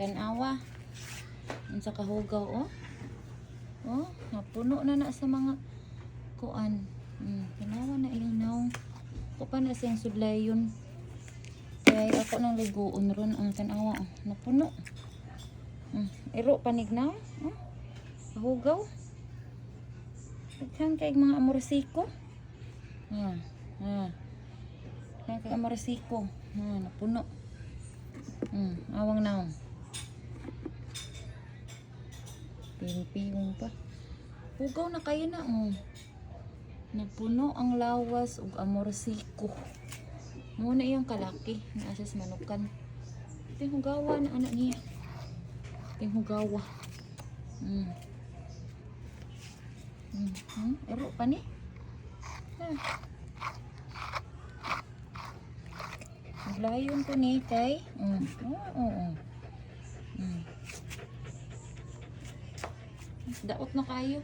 Tanawa. Ang sa kahugaw, oh. Oh, napuno na sa mga kuan. Tanawa na ilinaw. Ako pa na siyang sudlayon. Kaya ako nang liguon ron ang tanawa. Oh. Napuno. Iro panignaw. Oh. Kahugaw. Daghan kay mga amorsiko. Daghan kay amorsiko. Napuno. Awang naong. Piyong pa. Hugaw na kayo na. Napuno ang lawas ug amorsiko. Muna iyang kalaki na asas manukan. Hugawa na anak niya. Hugawa. Ero pa ni. Maglayon ko ni kay. Daot na kayo.